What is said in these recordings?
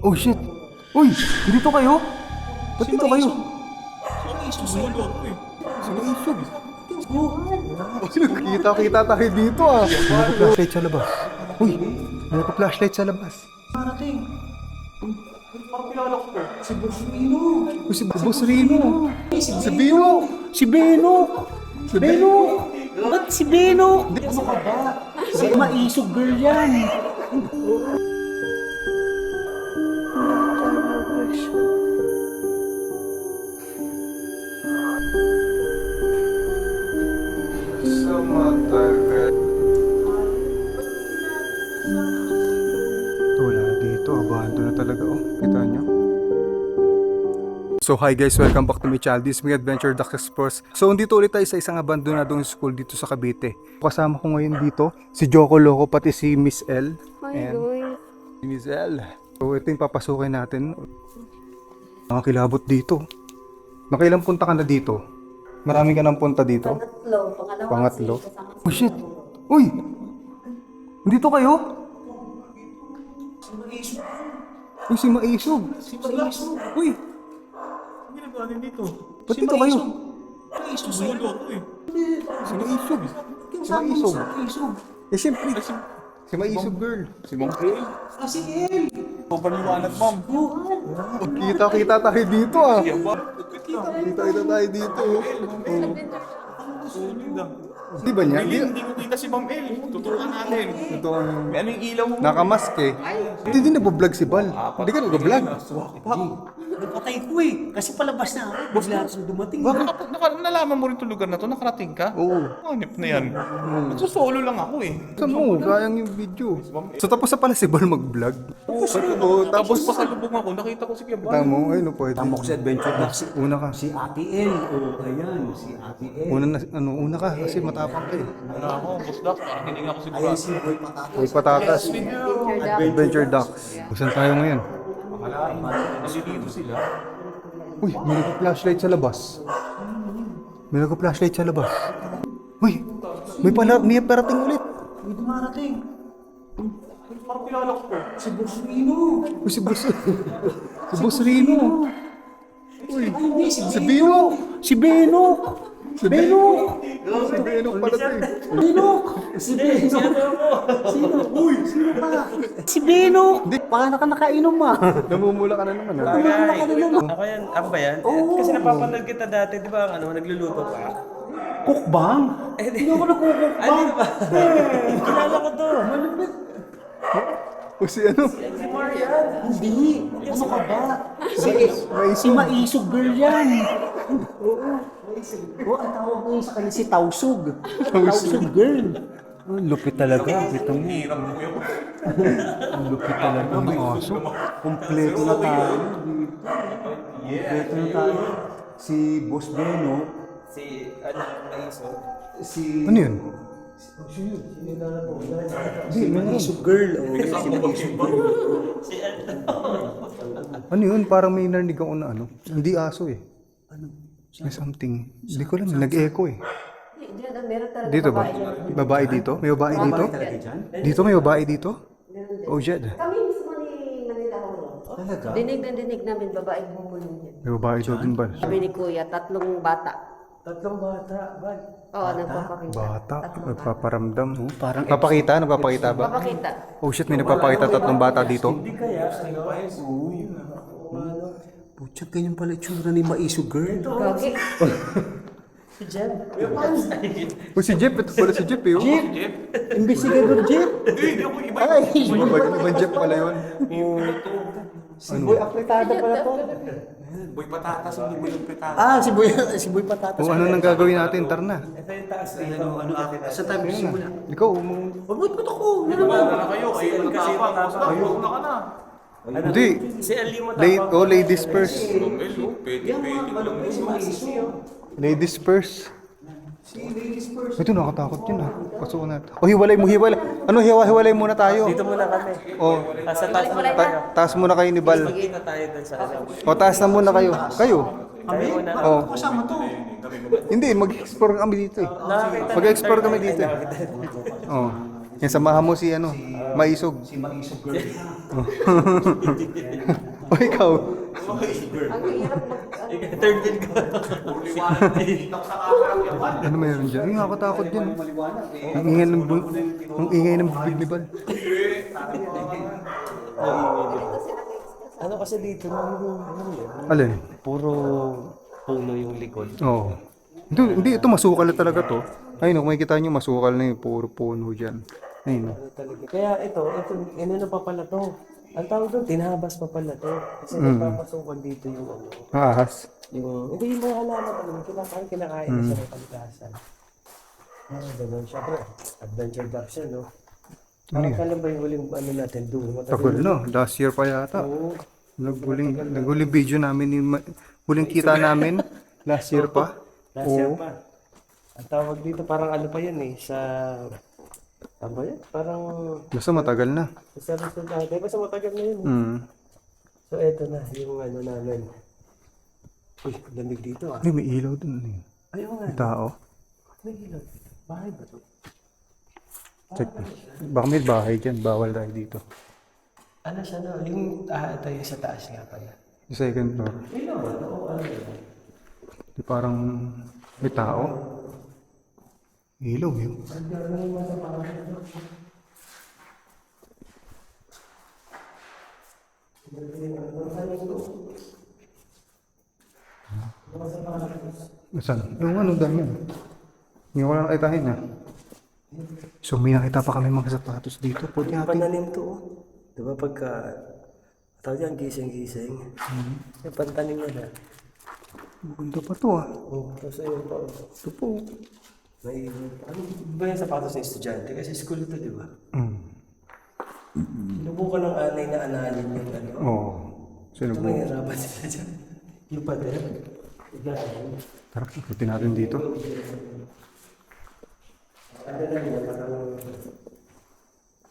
Oh shit! Uy! Dito kayo? Ba't dito kayo? Sino Isog? Kita tayo dito ah. May flashlight sa labas. Uy! May flashlight sa labas. Parating. Parang kilala ko po. Si Boss Rino. Si Boss Rino. Si Bino. Si Beno. Si Beno. Ba't si Beno? Ano ka ba? Si Maisog girl yan. Sa matagal. Wala dito, abando na talaga oh. Kita nyo? So hi guys, welcome back to my channel. This is my Adventure Duck Explorers. So nandito ulit tayo sa isang abandonadong school dito sa Cavite. Kasama ko ngayon dito si Joko Loco pati si Miss L. Hi guys. Si Miss L. So ito yung papasukin natin. Nakakilabot dito. Nakailang punta ka na dito? Marami ka nang punta dito? Pangatlo. Oh shit! Uy! Dito kayo? Uy, si Maisog! Uy! Ano ginagawa din dito? Ba't dito kayo? Maisog sa mundo ako eh. Si Maisog! Si Maisog! Eh siyempre, si Maisog girl! Si Ma'am El. Si El. Sobrang liwanag, ma'am. Kita tayo dito ah! Kita Kita tayo dito. Solid ah. Di ba niya? Hindi ko kita si Ma'am El. Tuturuan natin. Ito ang May ano yung ilaw mo? nakamask eh. Hindi din nagbablog si Bal. Hindi ka nagbablog. Napatay ko eh. Kasi palabas na ako. Bigla akong dumating. Nalaman mo rin itong lugar na to? Nakarating ka? Oo. Hanip na yan. Nagsusolo lang ako eh. Saan mo? Sayang yung video. So tapos na pala si Bal mag-vlog. Oo, Tapos tapos pasalubong ako, nakita ko si Kiabal. tamo, ayun o pwede. Tama ko sa Adventure Duck. Una ka. Si Ate El. Oh, ayan. Si Ate El. Una ka kasi matapang ka eh. Ano ako, boss Doc, parang hindi nga ako sigurado. Ayan si Boy Patatas. May patatas. Adventure Ducks. Saan tayo ngayon? Nandito sila. Uy, may nagpa-flashlight sa labas. May nagpa-flashlight sa labas. Uy, may parating ulit. May dumarating. Parang kilala ko po. Si Boss Rino. Uy, si Boss Rino. Uy, Hindi, si si Bino. Si Beno. Si Beno. Si Beno pala to eh. Beno. Si Beno. Sino? Uy, sino pa? Si Beno. Paano ka nakainom ah? Namumula ka na naman ha. Ako yan, ako ba yan? Kasi napapanood kita dati, di ba, nagluluto ka? Cookbang? Hindi ako nagkukukbang. Kilala ko to. O si ano? Hindi. Ano ka ba? Si Maisog girl yan. Oo. Ang tawag ko sa kanya si Tausog. Tausog girl. Ang lupit talaga. Kita mo. Ang lupit talaga. Ang aso. Kompleto na tayo. Kompleto na tayo. Si Boss Beno. Si, Aiso. Si Ano yun? Maisog girl. Oh, si Maisog girl. Ano yun? Parang may narinig ako na ano. Hindi aso eh. May something. Hindi ko alam. Nag-echo eh. Meron talaga Dito ba? babae dyan. Babae dito? May babae dito? Dito may babae dito? Oh, Jed. Kami mismo ni Manila Horror. Talaga? Dinig namin babaeng bumulong yan. May babae dito din ba? Sabi ni Kuya, 3 bata. Tatlong bata. Ba? Oo, nagpapakita. Bata. 3 bata. nagpaparamdam. Parang Papakita? Nagpapakita ba? Papakita. Oh shit, may nagpapakita 3 bata dito. Hindi kaya. Pucha, ganyan pala itsura ni Maisog girl. Gagi. Oh si Jeff, ito pala si Jeff eh. Jeep! Investigador Jeep! Hindi ako iba. Ay! Ibang Jeff pala yun. Si Boy Apretada pala to. Boy patatas, hindi boy patatas. Ah, si Boy Patatas. Kung ano nang gagawin natin, tara na. Ito yung taas dito. Sa tayo magsimula. Ikaw, Ba't ako? Wala na kayo, kayo matapang. Boss Doc, huwag na ka na. hindi. Si Ali mo tapos. Ladies first. Ma'am El, pwede ko lang. Ladies first. Ito nakakatakot yun ah. Pasukan natin. Oh, hiwalay mo, hiwalay. Ano, hiwalay muna tayo. Dito muna kami. Oh, Sa taas muna tayo. taas muna kayo ni Bal. Kita tayo dun sa ano. O, taas na muna kayo. Kayo? Tayo muna. Oh. Kasama to. Hindi, mag-explore kami dito eh. Nakakita Mag-explore kami dito eh. Oh. Yan, samahan mo si ano, Maisog. Si Maisog girl. O ikaw, Ang hirap Third wheel ko. ano mayroon dyan? Ay, nakakatakot dyan. Maliwanag eh. Ang ingay ng bibig ni Bal. Ano kasi dito na yung ano yun? Alin? Puro puno yung likod. Oo. Hindi, ito masukal na talaga to. Ayun, kung makikita nyo, masukal na yung puro puno dyan. Ayun. Ano talaga. Kaya ito, na pa pala to. Ang tawag doon, tinabas pa pala to. Kasi nagpapasukan dito yung ano. Ahas. Hindi yung mga halaman ano, kinakain na siya ng kalikasan. Ganun siya, bro. Adventure duck siya, no? Parang kailan ba yung huling ano natin doon? Tagal na. Last year pa yata. Oo. Naghuling video namin, huling kita namin, last year pa. Last year pa. Ang tawag dito, parang ano pa yun eh, sa... Ano ba yan? Parang... Basta matagal na. Sa resulta. Diba sa matagal na yun? Mm. So eto na, yung ano namin. Uy, lamig dito ah. Ay, may ilaw dun. Ayaw nga. May tao. May ilaw dito. Bahay ba to? Check. Baka may bahay dyan. Bawal tayo dito. Ano siya no? Yung ito yung sa taas nga pala. Yung second floor. Ilaw ba to? O ano yun? Di parang may tao. Ilaw yun. Saan? Yung ano dami yun. Hindi ko lang nakitahin na. So may nakita pa kami mga sapatos dito. Pwede natin. Pananim to oh. Diba pagka... Tawag yan, gising-gising. Yung pantanim na na. Maganda pa to ah. Oh, tapos ayun pa. Ito po. May... Ano ba yung sapatos ng estudyante? Kasi school ito, di ba? Sinubukan ng anay na analin yung ano. Oo. Sino Ito po? may hirapan sila dyan. Yung pader. Tara, ikutin natin dito. Ano na yun, parang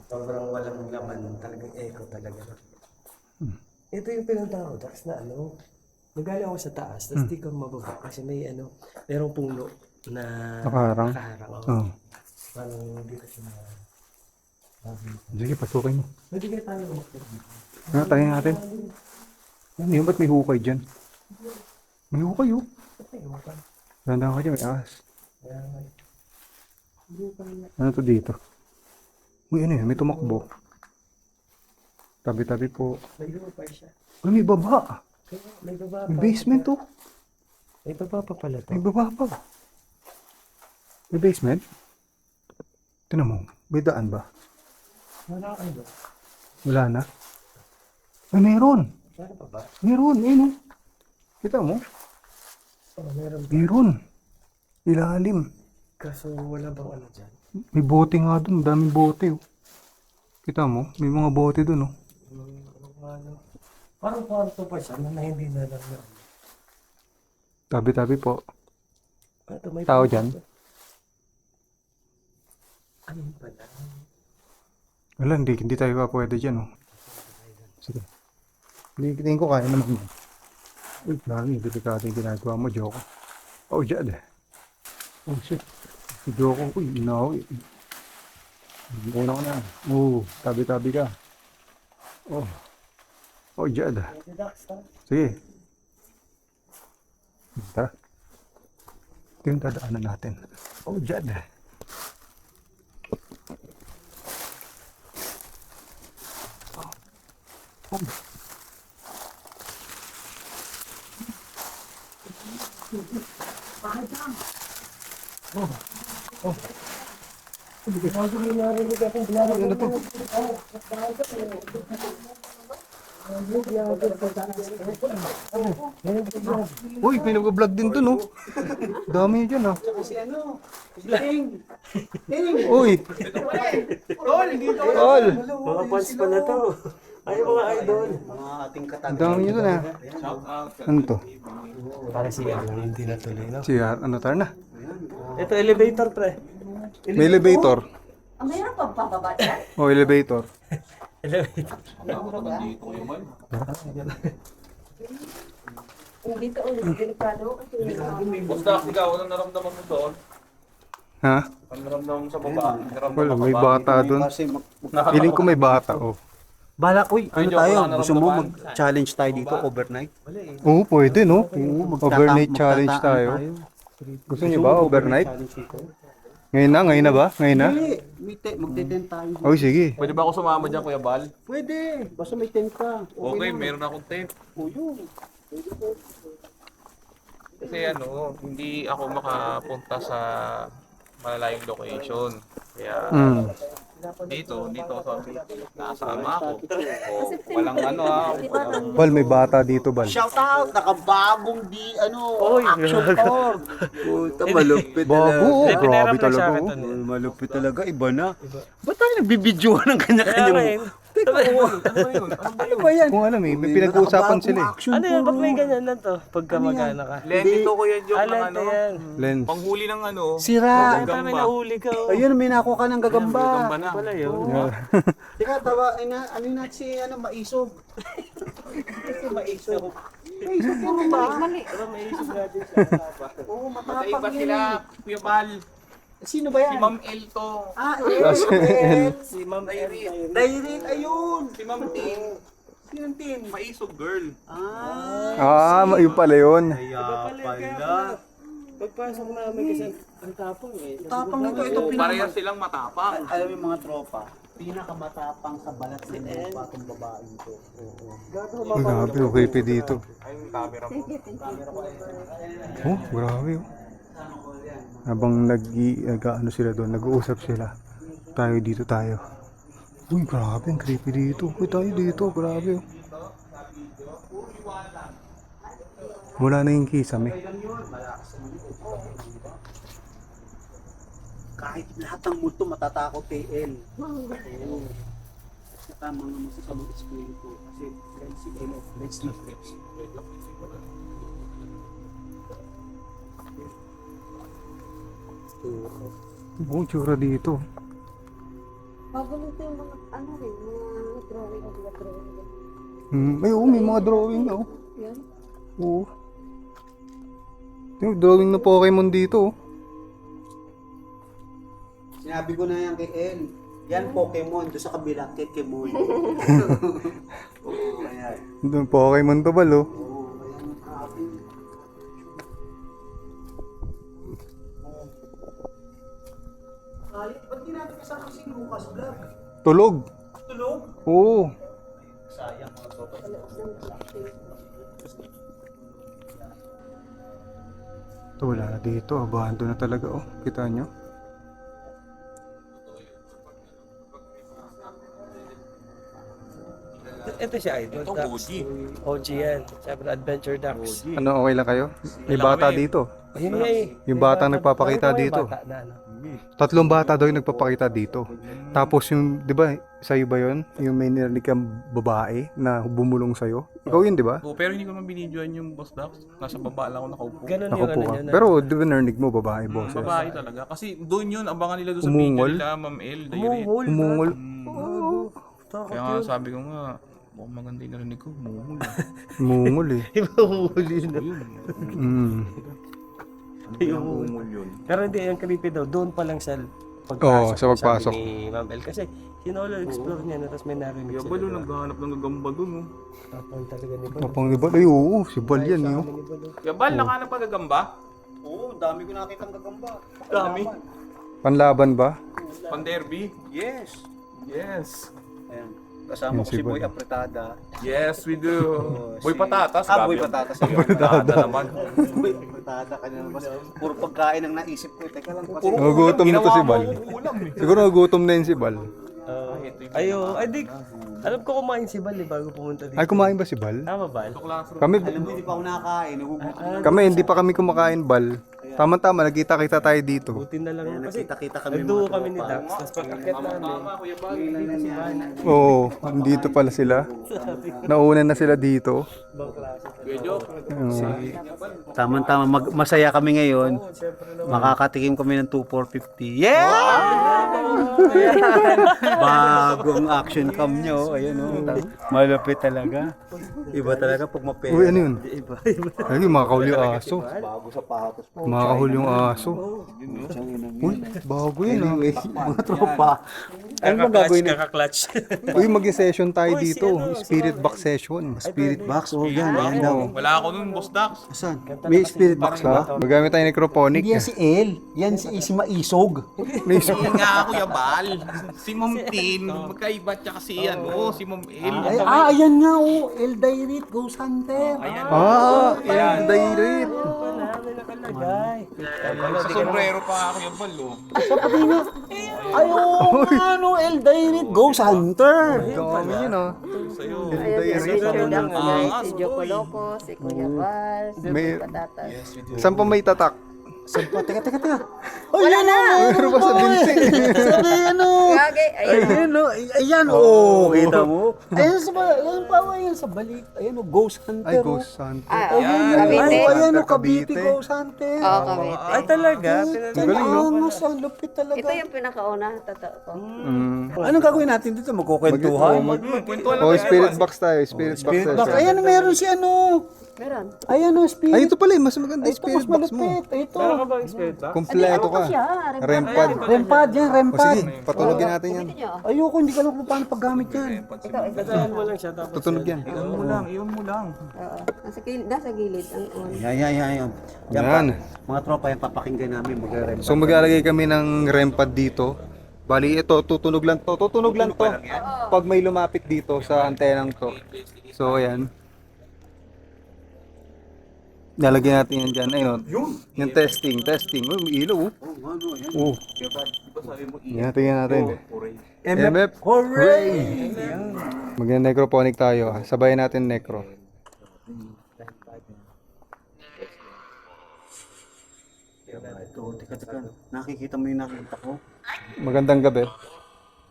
sobrang walang laman, talagang echo talaga. Ito yung pinunta ko, Dax, na ano, nagaling ako sa taas, tapos di ko mababa kasi may ano, merong puno na Nakaharang? nakaharang. Oo. Parang hindi ko siya na... Sige, pasukin mo. Pwede kayo tayo umakit. Ano, tayo natin. Ano yun? Ba't may hukay dyan? May hukay oh. Ganda ka dyan, may ahas. Ano to dito? Uy, ano yun? May tumakbo. Tabi-tabi po. May lupa siya. Uy, may baba. Kaya may baba May pa. basement oh. May baba pa pala to. May baba pa. May basement? Tinan mo, may daan ba? Wala kayo. Wala na? Ay, meron. Wala pa ba? Meron, ayun oh. Kita mo? Oh, meron pa. Meron. Ilalim. Kaso wala bang ano dyan? May bote nga dun, daming bote oh. Kita mo? May mga bote dun oh. Ano? Parang kwarto pa siya na hindi na lang na. Tabi-tabi po. Ito, may Tao dyan? Ano pala? Wala, hindi tayo pa pwede dyan oh. Sige. Hindi, tingin ko kaya naman. Uy, dami, delikado yung ginagawa mo, Joko. Oh, dyan eh. Oh, shit. Si Joko, uy, inaw. Una ko na. Oh, tabi-tabi ka. Oh. Oh, dyan eh. Sige. Tara. Ito yung dadaanan natin. Oh, dyan eh. Oh. Uy, may nag-vlog din dun oh. Dami dyan ah. Uy. Tol. Mga fans pala to. Ay, mga idol. Mga ating Ang katanda. dami nyo dun ah. Ano to? Para siya lang, hindi natuloy, no? Si ano tar na? Ito, elevator, pre. May elevator. Ang mayroon pa pababa dyan. Oh, elevator. Elevator. Hindi ka ulit delikado kasi Basta ikaw, anong naramdaman mo doon? Ha? Paramdam sa baba. Wala, may bata doon. Kasi Feeling ko may bata, oh. Balak, uy, ano Medyo tayo? wala na Gusto mo ramdaman. mag-challenge tayo dito overnight? Oo, pwede, no? Oo, Overnight challenge tayo. Gusto niyo ba overnight? Ngayon na ba? Ngayon na? Hindi, magte-tent tayo. Oh, sige. Pwede ba ako sumama dyan, Kuya Bal? Pwede, basta may tent ka. Okay, meron akong tent. O yun. Kasi ano, hindi ako makapunta sa malalayong location. Kaya dito ako sa beach. Nakasama ako. O, walang ano walang Bal, may bata dito, Bal. Shout out, nakabagong action to. Puta, malupit Bago, oh. Grabe talaga, oh. Malupit talaga, iba na. Ba't tayo nagbibidyoan ng kanya-kanya mo? Ano ba yun? Ano ba yan? Kung alam eh, may pinag-uusapan sila eh. Ano yan? Ba't may ganyan na to? Pagka magana ka. Lente to, Kuya Joke, ng Alente ano. yan. Lens. Panghuli ng ano. Sira. Ay, tama nahuli ka. Oh. Ayun, may nakuha ka ng gagamba. Gamba na. Wala yun. Teka, tawa, ano yun natin si maisog. Si maisog. Maisog yan ba? Mali. Pero may isip natin siya. Oo, Mataiba matapag sila, yan. Kuya Bal. Sino ba Si yan? Ma'am El to. Ah, eh. Si Ma'am Irene. Dairit, ayun. Si Ma'am Tin. Sinong tin? Maisog girl. Yun pala yun. Kaya pala. Pagpasok namin kasi ang tapong eh. Tapang nito, ito Parehas silang matapang. Alam mo yung mga tropa, pinakamatapang sa balat ng lupa itong babae ito. Uy, grabe, oh, creepy dito. Ay, yung camera mo. Oh, grabe, oh. Habang ano sila doon, nag-uusap sila. Tayo dito tayo. Uy, grabe, ang creepy dito. Uy, tayo dito, grabe, oh. Wala na yung kisame. Kahit lahat ng multo matatakot kay El. Oo. Saka mga masasamang espiritu. Kasi friends si El of Let's not friends. Buong tsura dito. Magulo yung mga ano rin, mga drawing of the drawing. Ay, oo, may mga drawing, oh. Yan. Oo. Yung drawing na Pokemon dito, oh. Sinabi ko na yan kay El. Yan Pokemon. Doon sa kabila, Kekemon. Oo, ayan. Doon, Pokemon to, Bal, oh. Oo, ayan. Grabe. Ay, ba't di natin kasama si Lucas Vlog? Tulog. Tulog? Oo. Sayang mga tropa. Ito, wala na dito. Abando na talaga, oh. Kita nyo? Ito si Idol. Ito, Ducks. OG yan. Siyempre Adventure Ducks. Ano, okay lang kayo? May bata dito. Ayun nga eh. Yung bata nagpapakita Bakit dito. may bata na, ano? 3 bata daw yung nagpapakita dito. Tapos yung, di ba, sa'yo ba yun? Yung may narinig kang babae na bumulong sa'yo? Ikaw yun, di ba? Oh, pero hindi ko naman binidyoan yung boss Dax. Nasa baba lang ako nakaupo. Ganun yung Nakaupo ano ka. niya na. Pero di ba narinig mo babae, boses? Babae talaga. Kasi doon yun, abangan nila doon sa Umungol? video nila, Ma'am El, Dairit. Umungol. Kaya nga sabi ko nga, mukhang maganda yung narinig ko, umungol. Umungol eh. Iba huli na. Mm. Umungol yun. Pero hindi, yung creepy daw, doon pa lang sa Oo, sa pagpasok. sabi ni Ma'am El. Kasi sinolo explore niya na, tapos may narinig Kaya siya. ba doon naghahanap ng gagamba doon, oh. Tapang talaga ni Bal. Tapang ni Bal. Ay, oo. Si Bal yan, eh. oh. Kaya Bal, nakahanap ka gagamba? Oo, dami ko nakitang gagamba. Dami. Panlaban ba? Pan-derby? Yes. Yes. Ayan. Kasama Yan ko si si Boy Boy. Apretada. Yes, we do. Boy si- Patatas. Ah, grabe Boy yun. Patatas. Patatas naman. Boy Apretada ka na naman. Puro pagkain ang naisip ko. Teka lang. Kasi Nagugutom na to si Bal. Ulam eh. Siguro nagugutom na yun si Bal. Ayo, ay di, alam ko kumain si Bal eh, bago pumunta dito. Ay, kumain ba si Bal? Tama Bal? Kami, alam mo, hindi pa ako nakakain. Nagugutom. kami hindi pa kami kumakain, Bal. Tama-tama, nagkita-kita tayo dito. Buti na lang kasi Nakita-kita kami nagduo mga kami ni tropa. Dax, tapos pag-akit namin, Kuya Bal, dito si Bal. Oo, dito pala sila. Nauna na sila dito. ibang klase. Kuya Joke. Tama-tama, masaya kami ngayon. Makakatikim kami ng 2,450. Yeah! Bagong action cam nyo. Ayun o. Malupit talaga. Iba talaga pag mapera. Uy, ano yun? Iba. Ay, mga kauli aso. Bago sa patos po. Mga Nakakahul yung aso. Uy, bago yun ah. Mga tropa. Ano ba gagawin na? Kaka-clutch. Uy, mag-session tayo dito. Spirit box session. Spirit box, oh yan, ayan daw. Wala ako nun, boss Dax. Saan? May spirit box ka? Magamit tayo necrophonic. Hindi yan si El. Yan si Maisog. Hindi nga ako yabal. Si Ma'am Tin, magkaiba tsaka si si Ma'am El. Ayan nga, oh. El Dairit, Ghost Hunter. Ah, El Dairit. Sa sombrero pa ako yabal, Ay, oh, ano, El Dairit, Ghost Hunter. Dami yun ah. Sa'yo. El Ayun, si Dairit. Sir Dax, guys. Si Angas, Joko boy. Loco, si Kuya Val, si May- Patatas. Saan pa may tatak? Saan pa? Teka. Wala na! Meron pa sa binti. Sabi, ano? Gagay, ayun. Ayan, oh. Ayan, oh. Kita mo? Ayan sa balik. Ayan, oh, Ghost Hunter. Ay, Ghost Hunter. Cavite. Ayan, oh, Cavite. Cavite, Ghost Hunter. Oo, Cavite. Ay, talaga? galing, no? Angas, ang lupit talaga. Ito yung pinakauna, totoo ko. Anong gagawin natin dito? Magkukwentuhan? Kwentuhan Oh, spirit box tayo. Spirit box Bak, session. ayan, meron si ano. Meron. Ayan, oh, spirit. Ay, ito pala eh. Mas maganda yung Ito, spirit mas box mo. malupit. Ito. bang spirit box? Kompleto ka. siya? Rempad. Rempad yan, O rempad. sige, patulogin natin yan. Ito nyo. Ayoko, hindi ko alam kung paano paggamit yan. Ito. Mo lang siya tapos. Tutunog yan. Iyon mo lang. Oo. Nasa gilid. Ang on. Yan. Yan. Mga tropa yung papakinggan namin mag-rempad. So maglalagay kami ng rempad dito. Bali ito, tutunog lang to. Tutunog lang to. Pag may lumapit dito sa antenang to. So ayan. Lalagyan natin yan dyan. Ayun. Yung testing. Uy, may ilaw oh. Oh. Yan, tingnan natin. MF. Hooray! Mag-necrophonic tayo. Sabayan natin necro. Teka. Nakikita mo yung nakita ko? Magandang gabi.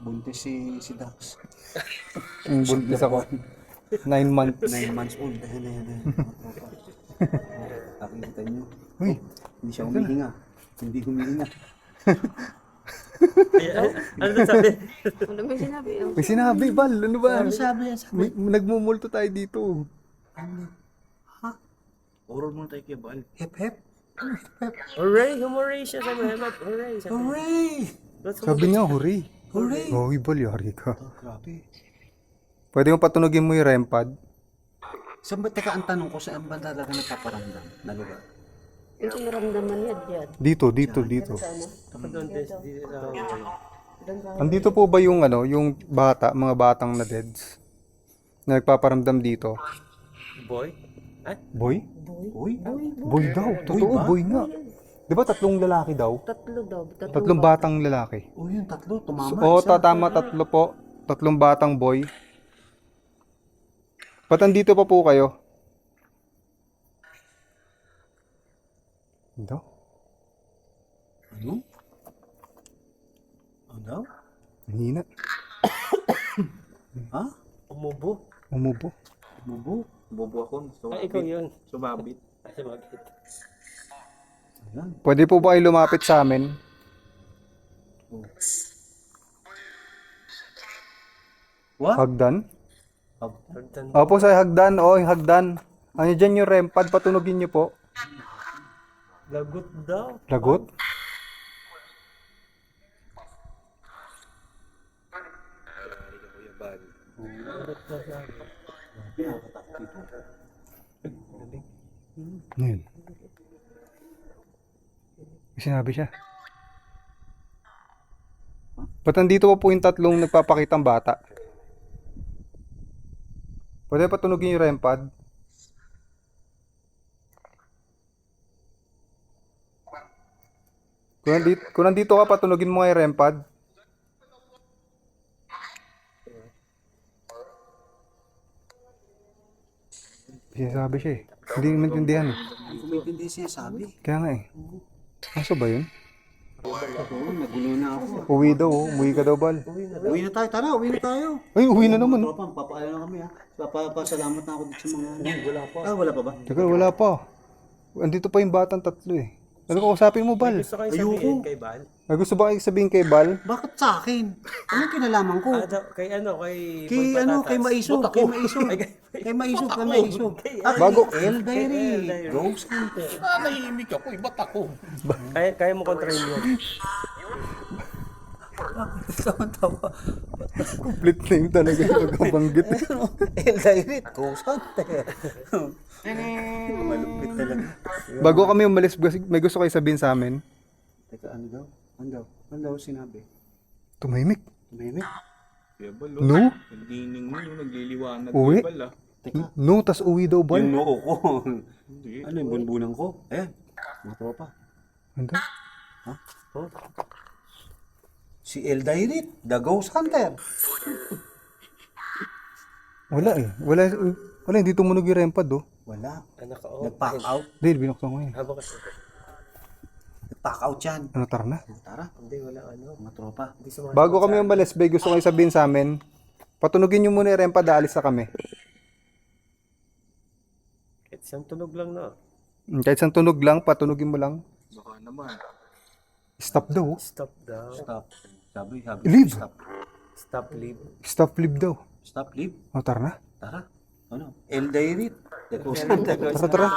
Buntis si Dax. Yung buntis ako. 9 months. 9 months old. Ayan. Nakikita nyo. Uy, Hindi siya humihinga. Hindi humihinga. Ano na sabi? Ano may sinabi? may sinabi, Bal. Ano ba? Ano sabi? Nagmumulto tayo dito. Oral mo tayo kay Bal. Hep. Hooray siya sa Muhammad. Hooray. Hooray! Sabi niya, hurry. Hooray! Hoy, Bal, yari ka. Grabe. Pwede mo patunogin mo yung rempad? Saan ba, teka, ang tanong ko, saan ba talaga nagpaparamdam na lugar? Ito naramdaman niya dyan. Dito. Ako doon dito sa Andito po ba yung yung bata, mga batang na deads? Na nagpaparamdam dito? boy. Boy? Uy, Boy daw. Totoo, boy nga. Di ba 3 lalaki daw? Tatlo daw. 3 batang lalaki. yung tatlo, tumama. Oo, tatama 3 po. 3 batang boy. Ba't andito pa po kayo? Ito? Ano? Hina. Ha? Umubo. Umubo. Bobo ako. Ay, ikaw yun. Sumabit. Ay, bakit? Pwede po ba kayo lumapit sa amin? What? Hagdan? Pagtan. Opo, sa hagdan. O, yung hagdan. Ano dyan yung rempad? Patunogin nyo po. Lagot daw. Lagot? Yun. May sinabi siya. Ba't nandito pa po yung 3 nagpapakitang bata? Pwede patunogin yung rempad? Kung nandito ka, patunogin mo nga yung rempad. Sinasabi siya eh. Hindi maintindihan eh. Hindi ko maintindihan siya sabi. Kaya nga eh. Aso ba yun? Oo, nagulo na ako. Uwi daw oh. Umuwi ka daw, Bal. Uwi na tayo, tara, uwi na tayo. Ay, uwi na naman. Tropa, papaalam na kami ha. Papasalamat na ako dito sa mga... Wala pa. Wala pa ba? Teka, wala pa. Andito pa yung batang 3 eh. Ano kausapin mo, Bal? Gusto kayo sabihin kay Bal? May gusto ba kayo sabihin kay Bal? Bakit sa akin? Anong kinalaman ko? Kay Kay Boy ano, Patatas. kay Maisog, kay Maisog. Kay Maisog, kay Maisog. At Bago- El Diary, El Diary. Ghost Hunter. Nahihimik ako, ba't ako? Kaya mo kontrahin yun. Tawa-tawa. Complete name talaga yung pagkabanggit. El Diary, Ghost Hunter. Malupit talaga. Bago kami umalis, may gusto kayo sabihin sa amin? Teka, ano daw? Ano daw sinabi? Tumahimik. Tumimik? Kaya Bal, No? Nagdining mo, nagliliwanag. Uwi? Bal, ah. Teka, No, tas uwi daw, Bal. yung noo ko. Hindi. Ano yung bunbunan ko? Ayan, mga tropa. Ano? Oh. Si El Diary, the Ghost Hunter. Wala eh. Wala, hindi tumunog yung rempad, oh. Wala. Anak ko. Nag-pack out. Dahil binuksan ko eh. Haba kasi. Nag-pack out yan. Ano, tara na. Tara, Hindi, wala ano. mga tropa. Hindi sumasagot Bago kami sa- umalis, Bay, gusto kayo sabihin sa amin, patunugin nyo muna yung rempad, aalis na kami. Kahit isang tunog lang na. Kahit saan tunog lang, patunugin mo lang. Baka naman. Stop daw. Oh. Stop daw. Stop. Sabi. Leave. Stop. Stop leave. Stop flip daw. Stop, leave. O, tara na. Tara. Ano? El Diary, the Ghost Hunter. Tara.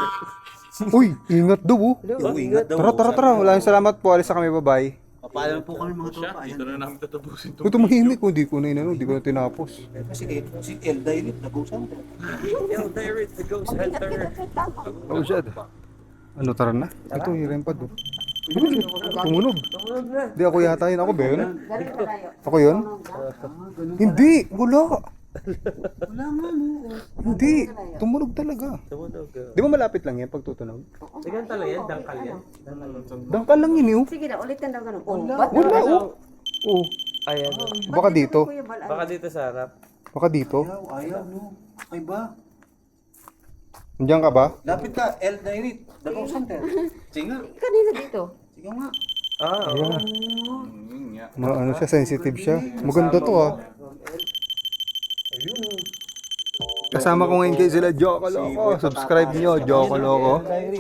Uy, ingat daw, oh. Ingat daw. Tara. Maraming salamat po. Alis na kami, bye-bye. Papaalam po kami mga tropa. Dito na namin tatapusin to. Kung tumahimik, hindi ko na inano, hindi ko na tinapos. Kasi si El Diary, the Ghost Hunter. El Diary, the Ghost Hunter. Oh, shit. Ano, tara na. Ito, yung rempad, oh. Tumunog. Hindi, ako yata yun. Ako ba yun? Galing pa tayo. Ako yun? Hindi, wala. Wala nga, no. Hindi, tumunog talaga. Tumunog. Di ba malapit lang yan pag tutunog? Sige, talaga yan. Dangkal yan. Dangkal lang yun, eh. Sige na, ulitin daw ganun. Oh, ba't Wala, oh. Oh, Ayan. baka dito. Kuya Bal, Baka dito sa harap. Baka dito. Ayaw, no. Okay ba? Nandiyan ka ba? Lapit ka, El Diary, the Ghost Hunter. Sige nga. kanina dito. Sige nga. Ayan. Yun nga. Ano siya, sensitive siya. Maganda to, ah. Kasama ko ngayon kayo sila, Joko Loco. Subscribe nyo, Joko Loco.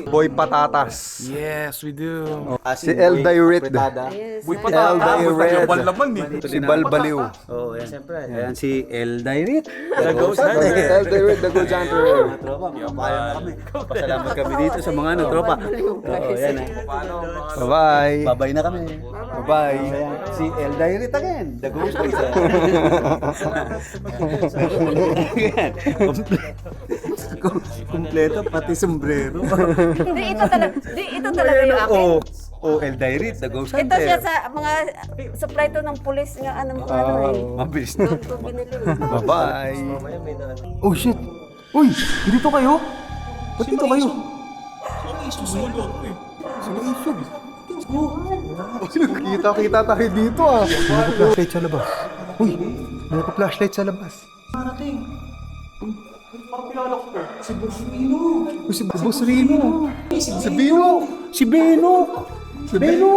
Boy Patatas. Yes, we do. Si El Diary. Yes. Uy, El patatas. Diary. Bal naman eh. Si Balbaliw. Oo, yan. Siyempre. Ayan si El Diary, The Ghost Hunter. El Diary, the Good Hunter. mga tropa. Papaalam na kami. Pasalamat kami dito sa mga ano, tropa. Oo, yan eh. Bye-bye. Babay na kami. Bye-bye. Ayan, si El Diary again, the Ghost Hunter. Ayan. Kompleto, pati sombrero. Hindi, ito talaga yung akin. Oh, El Diary, the Ghost Ito Hunter. siya sa mga supply to ng pulis nga ano eh. Mabilis na. Doon ko binili. Bye-bye. Mamaya may na. Oh shit. Uy, dito kayo? Ba't dito kayo? Kita tayo dito ah. May flashlight sa labas. Uy, may flashlight sa labas. Uy, si Boss Rino. Si Bino. Si Beno! Si Beno!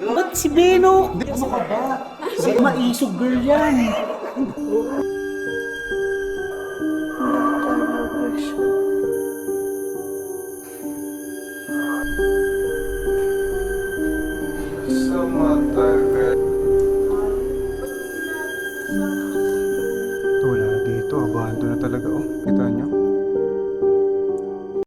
Ba't si Beno? Ano ka ba? Si Maisog girl yan.